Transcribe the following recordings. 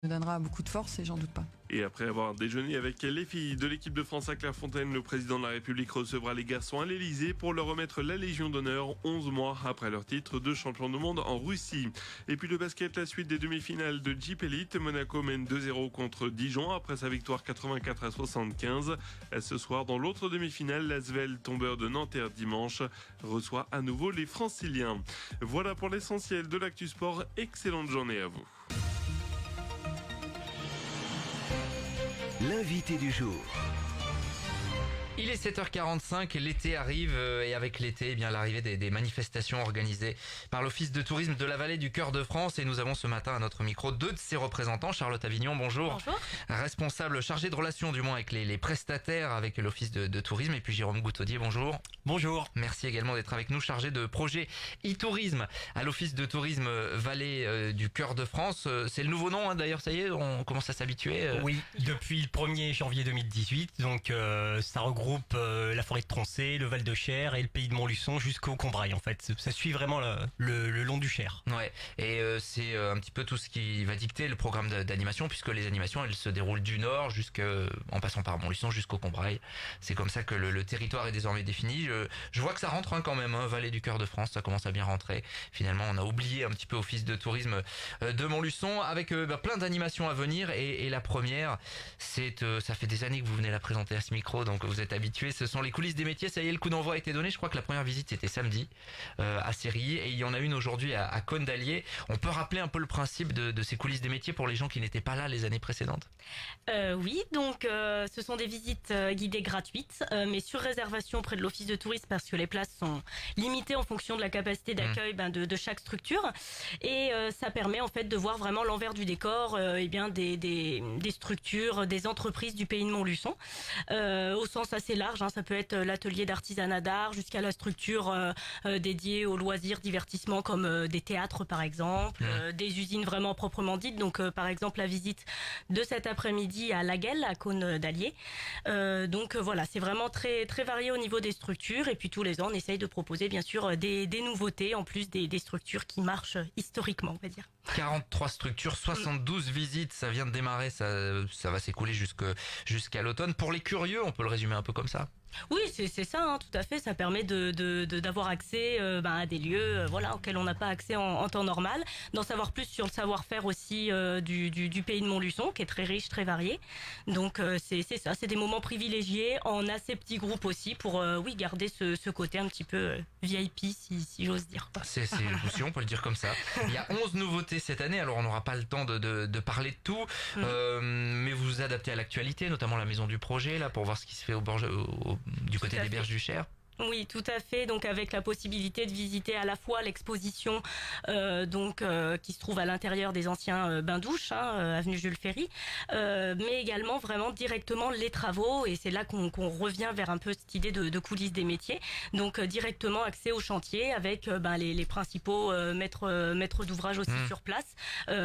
me donnera beaucoup de force et j'en doute pas. Et après avoir déjeuné avec les filles de l'équipe de France à Clairefontaine, le président de la République recevra les garçons à l'Elysée pour leur remettre la Légion d'honneur 11 mois après leur titre de champion du monde en Russie. Et puis le basket, la suite des demi-finales de Jeep Elite. Monaco mène 2-0 contre Dijon après sa victoire 84-75. Ce soir, dans l'autre demi-finale, l'Asvel, tombeur de Nanterre dimanche, reçoit à nouveau les Franciliens. Voilà pour l'essentiel de l'actu sport. Excellente journée à vous. L'invité du jour. Il est 7h45, l'été arrive et avec l'été, eh bien l'arrivée des manifestations organisées par l'Office de tourisme de la Vallée du Cœur de France et nous avons ce matin à notre micro deux de ses représentants. Charlotte Avignon, bonjour. Bonjour. Responsable chargé de relations du moins avec les prestataires avec l'Office de tourisme et puis Jérôme Goutaudier, bonjour. Bonjour. Merci également d'être avec nous, chargé de projet e-tourisme à l'Office de tourisme Vallée du Cœur de France. C'est le nouveau nom d'ailleurs, ça y est, on commence à s'habituer. Oui, depuis le 1er janvier 2018, donc ça regroupe la forêt de Troncé, le Val de Cher et le pays de Montluçon jusqu'au Combrailles en fait. Ça suit vraiment le long du Cher. Ouais, et c'est un petit peu tout ce qui va dicter le programme d'animation puisque les animations elles se déroulent du nord en passant par Montluçon jusqu'au Combrailles. C'est comme ça que le territoire est désormais défini. Je vois que ça rentre quand même, Vallée du Cœur de France, ça commence à bien rentrer. Finalement, on a oublié un petit peu Office de tourisme de Montluçon avec plein d'animations à venir et la première, ça fait des années que vous venez la présenter à ce micro, donc vous êtes habitués. Ce sont les coulisses des métiers. Ça y est, le coup d'envoi a été donné. Je crois que la première visite était samedi à Sérilly et il y en a une aujourd'hui à Cône d'Allier. On peut rappeler un peu le principe de ces coulisses des métiers pour les gens qui n'étaient pas là les années précédentes. Oui, donc ce sont des visites guidées gratuites, mais sur réservation auprès de l'Office de tourisme parce que les places sont limitées en fonction de la capacité d'accueil de chaque structure. Et ça permet en fait de voir vraiment l'envers du décor des structures, des entreprises du pays de Montluçon, au sens assez large. Ça peut être l'atelier d'artisanat d'art jusqu'à la structure dédiée aux loisirs, divertissements comme des théâtres par exemple, des usines vraiment proprement dites. Donc par exemple la visite de cet après-midi à Laguel, à Cône d'Allier. Donc voilà, c'est vraiment très très varié au niveau des structures et puis tous les ans on essaye de proposer bien sûr des nouveautés en plus des structures qui marchent historiquement, on va dire. 43 structures, 72 visites, ça vient de démarrer, ça va s'écouler jusqu'à l'automne. Pour les curieux, on peut le résumer un peu comme ça. Oui, c'est ça, tout à fait. Ça permet d'avoir accès à des lieux auxquels on n'a pas accès en temps normal, d'en savoir plus sur le savoir-faire aussi du pays de Montluçon, qui est très riche, très varié. Donc c'est ça, c'est des moments privilégiés en assez petits groupes aussi pour garder ce côté un petit peu VIP si j'ose dire. C'est aussi, on peut le dire comme ça. Il y a 11 nouveautés cette année, alors on n'aura pas le temps de parler de tout, mais vous vous adaptez à l'actualité, notamment la maison du projet là pour voir ce qui se fait du côté des berges du Cher. Oui, tout à fait. Donc avec la possibilité de visiter à la fois l'exposition qui se trouve à l'intérieur des anciens bains-douches, avenue Jules Ferry, mais également vraiment directement les travaux. Et c'est là qu'on revient vers un peu cette idée de coulisses des métiers. Donc directement accès au chantier avec les principaux maîtres d'ouvrage aussi sur place,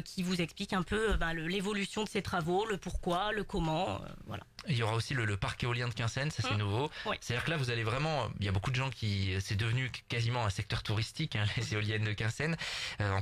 qui vous expliquent un peu l'évolution de ces travaux, le pourquoi, le comment, voilà. Il y aura aussi le parc éolien de Quinssaines, ça c'est nouveau. Oui. C'est-à-dire que là vous allez vraiment, il y a beaucoup de gens c'est devenu quasiment un secteur touristique, les éoliennes de Quinssaines.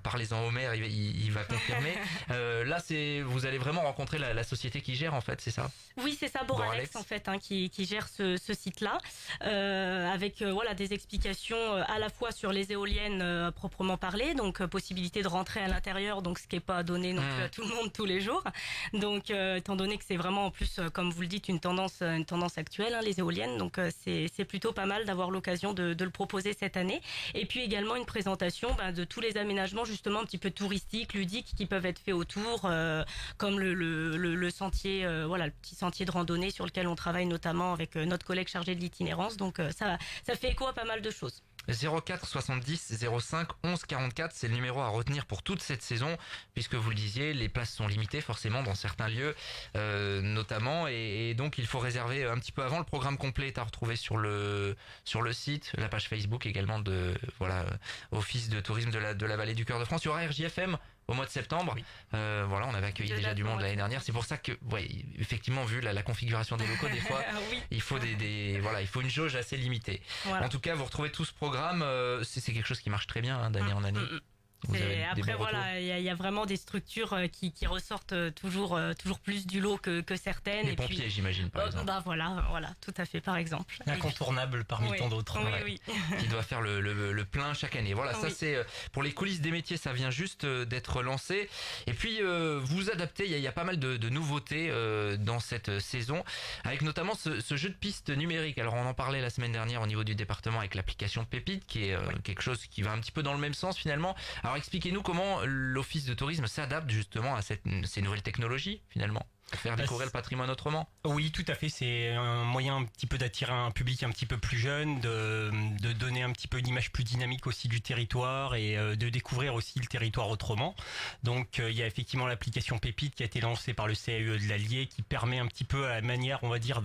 Parlez-en au maire, il va confirmer. Là vous allez vraiment rencontrer la société qui gère en fait, c'est ça? Oui, c'est ça, Boralex en fait, qui gère ce site-là, avec des explications à la fois sur les éoliennes proprement parlées, donc possibilité de rentrer à l'intérieur, donc ce qui est pas donné non plus à tout le monde tous les jours. Donc étant donné que c'est vraiment en plus comme vous le dites une tendance actuelle, les éoliennes, donc c'est plutôt pas mal d'avoir l'occasion de le proposer cette année. Et puis également une présentation de tous les aménagements justement un petit peu touristiques, ludiques qui peuvent être faits autour, comme le sentier, le petit sentier de randonnée sur lequel on travaille notamment avec notre collègue chargé de l'itinérance. Donc ça fait écho à pas mal de choses. 04 70 05 11 44, c'est le numéro à retenir pour toute cette saison, puisque vous le disiez, les places sont limitées forcément dans certains lieux, notamment, et donc il faut réserver un petit peu avant. Le programme complet est à retrouver sur le site, la page Facebook également Office de tourisme de la Vallée du Cœur de France. Il y aura RJFM au mois de septembre. Oui. On avait accueilli déjà du monde l'année dernière. C'est pour ça que, effectivement, vu la configuration des locaux, des fois, oui. Il faut il faut une jauge assez limitée. Voilà. En tout cas, vous retrouvez tout ce programme. C'est quelque chose qui marche très bien d'année en année. Vous avez des Après bons voilà, il y a vraiment des structures qui ressortent toujours plus du lot que certaines. Les et pompiers, puis, j'imagine, par exemple. bah voilà, tout à fait, par exemple. Incontournable parmi Oui. tant d'autres. Oui. Qui doit faire le plein chaque année. Voilà, ça Oui. c'est pour les coulisses des métiers, ça vient juste d'être lancé. Et puis vous adaptez, il y a pas mal de nouveautés dans cette saison, avec notamment ce jeu de piste numérique. Alors on en parlait la semaine dernière au niveau du département avec l'application Pépite, qui est quelque chose qui va un petit peu dans le même sens finalement. Alors expliquez-nous comment l'Office de tourisme s'adapte justement à ces nouvelles technologies finalement. Pour faire découvrir le patrimoine autrement. Oui, tout à fait. C'est un moyen un petit peu d'attirer un public un petit peu plus jeune, de donner un petit peu une image plus dynamique aussi du territoire et de découvrir aussi le territoire autrement. Donc il y a effectivement l'application Pépite qui a été lancée par le CAE de l'Allier qui permet un petit peu à la manière, on va dire,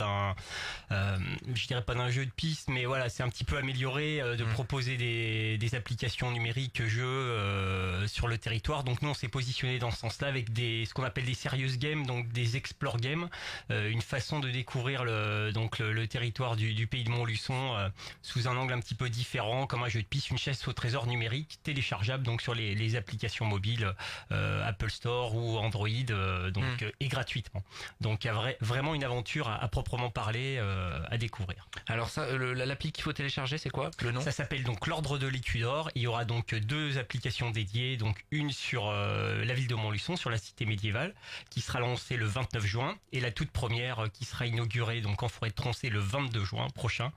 je dirais pas d'un jeu de piste, mais voilà, c'est un petit peu amélioré de proposer des applications numériques jeux sur le territoire. Donc nous on s'est positionné dans ce sens-là avec ce qu'on appelle des serious games, donc des explore games, une façon de découvrir le territoire du pays de Montluçon sous un angle un petit peu différent, comme un jeu de piste, une chasse au trésor numérique téléchargeable donc sur les applications mobiles Apple Store ou Android et gratuitement. Donc il y a vraiment une aventure à proprement parler à découvrir. Alors ça, l'appli qu'il faut télécharger, c'est quoi le nom? Ça s'appelle donc l'Ordre de l'Écu d'Or. Il y aura donc 2 applications dédiées, donc une sur la ville de Montluçon, sur la cité médiévale, qui sera lancée le 29 juin, et la toute première qui sera inaugurée donc en forêt de Troncé le 22 juin prochain.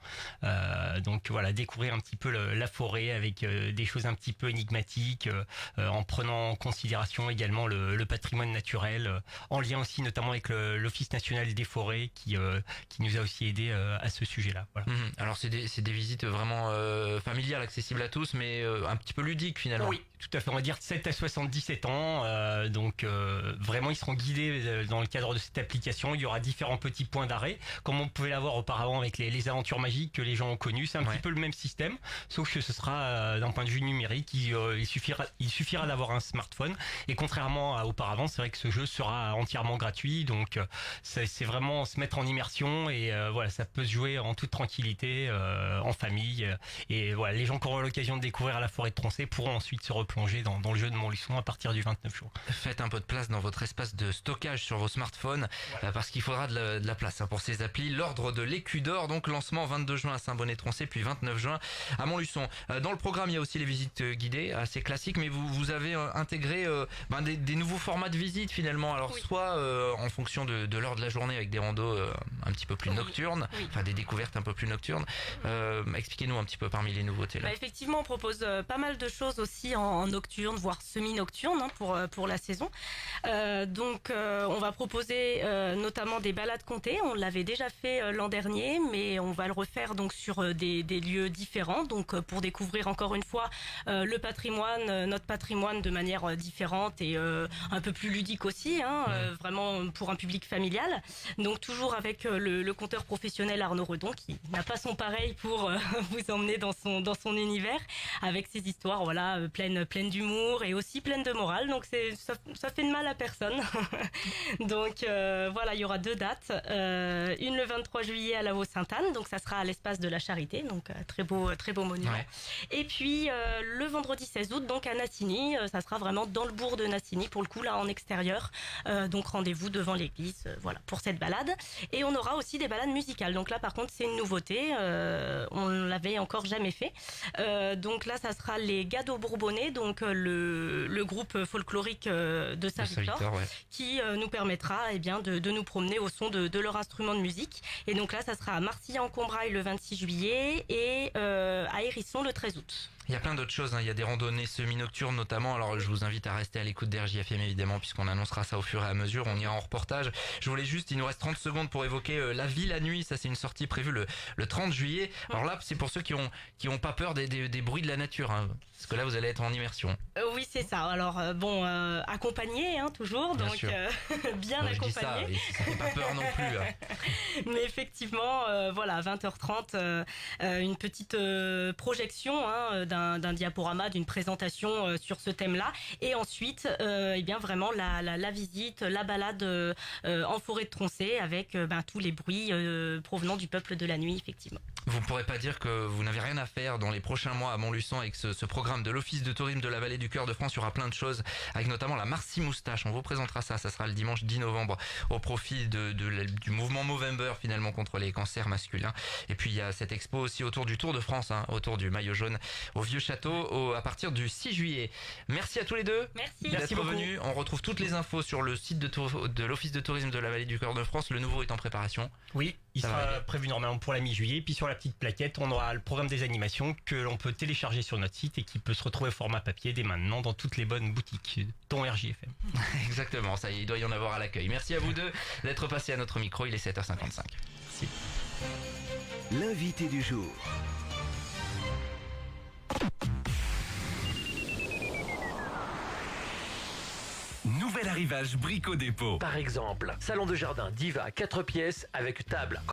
Donc voilà, découvrir un petit peu la forêt avec des choses un petit peu énigmatiques, en prenant en considération également le patrimoine naturel, en lien aussi notamment avec l'Office national des forêts qui nous a aussi aidé à ce sujet-là. Voilà. Alors c'est des visites vraiment familiales, accessibles à tous, mais un petit peu ludiques finalement. Oui, tout à fait. On va dire 7 à 77 ans. Donc vraiment, ils seront guidés dans le cadre de cette application. Il y aura différents petits points d'arrêt, comme on pouvait l'avoir auparavant avec les aventures magiques que les gens ont connues. C'est un petit peu le même système, sauf que ce sera d'un point de vue numérique. Il suffira d'avoir un smartphone. Et contrairement à auparavant, c'est vrai que ce jeu sera entièrement gratuit. Donc c'est vraiment se mettre en immersion et voilà, ça peut se jouer en toute tranquillité, en famille. Et voilà, les gens qui auront l'occasion de découvrir la forêt de Troncé pourront ensuite se replonger dans le jeu de Montluçon à partir du 29 juin. Faites un peu de place dans votre espace de stockage sur vos smartphones, parce qu'il faudra de la place pour ces applis. L'Ordre de l'Écu d'Or, donc lancement 22 juin à Saint-Bonnet-Troncé, puis 29 juin à Montluçon. Dans le programme, il y a aussi les visites guidées, assez classiques, mais vous avez intégré des nouveaux formats de visites finalement. Alors soit en fonction de l'heure de la journée avec des randos un petit peu plus nocturnes, enfin des découvertes un peu plus nocturnes. Expliquez-nous un petit peu parmi les nouveautés là. Effectivement, on propose pas mal de choses aussi en nocturne, voire semi-nocturne pour la saison. Donc on va proposer notamment des balades comptées. On l'avait déjà fait l'an dernier, mais on va le refaire donc sur des lieux différents. Donc pour découvrir encore une fois le patrimoine, notre patrimoine de manière différente et un peu plus ludique aussi, vraiment pour un public familial. Donc toujours avec le conteur professionnel Arnaud Redon qui n'a pas son pareil pour vous emmener dans son univers avec ses histoires pleines d'humour et aussi pleines de morale. Donc ça fait de mal à personne. Donc il y aura 2 dates. Une le 23 juillet à la Vaux-Sainte-Anne, donc ça sera à l'espace de la Charité, donc très beau monument. Ouais. Et puis le vendredi 16 août, donc à Nassigny, ça sera vraiment dans le bourg de Nassigny, pour le coup là en extérieur. Donc rendez-vous devant l'église, pour cette balade. Et on aura aussi des balades musicales. Donc là par contre c'est une nouveauté, on l'avait encore jamais fait. Donc là ça sera les Gados Bourbonnais, donc le groupe folklorique de Saint-Victor, qui nous permettra de nous promener au son de leur instrument de musique. Et donc là ça sera à Marcilly-en-Combrailles le 26 juillet et à Hérisson le 13 août. Il y a plein d'autres choses, il y a des randonnées semi-nocturnes notamment, alors je vous invite à rester à l'écoute d'RJFM évidemment puisqu'on annoncera ça au fur et à mesure, on ira en reportage. Je voulais juste, il nous reste 30 secondes pour évoquer la vie la nuit, ça c'est une sortie prévue le 30 juillet. Alors là c'est pour ceux qui ont pas peur des bruits de la nature, parce que là vous allez être en immersion. Oui c'est ça, alors accompagné toujours, bien donc bien accompagné. Ça fait pas peur non plus. Mais effectivement, à 20h30, une petite projection d'un diaporama, d'une présentation sur ce thème-là, et ensuite vraiment la visite, la balade en forêt de Troncé avec tous les bruits provenant du peuple de la nuit, effectivement. Vous ne pourrez pas dire que vous n'avez rien à faire dans les prochains mois à Montluçon avec ce programme de l'Office de tourisme de la Vallée du Cœur de France. Il y aura plein de choses, avec notamment la Marcy Moustache. On vous présentera ça. Ça sera le dimanche 10 novembre au profit du mouvement Movember, finalement, contre les cancers masculins. Et puis il y a cette expo aussi autour du Tour de France, autour du maillot jaune au Vieux Château à partir du 6 juillet. Merci à tous les deux. Merci. D'être venus. On retrouve toutes les infos sur le site de l'Office de tourisme de la Vallée du Cœur de France. Le nouveau est en préparation. Oui, il sera prévu normalement pour la mi-juillet. Puis sur la petite plaquette, on aura le programme des animations que l'on peut télécharger sur notre site et qui peut se retrouver au format papier dès maintenant dans toutes les bonnes boutiques, dont RJFM. Exactement, ça y est, il doit y en avoir à l'accueil. Merci à vous deux d'être passés à notre micro, il est 7h55. Merci. L'invité du jour. Nouvel arrivage Brico Dépôt. Par exemple, salon de jardin Diva 4 pièces avec table.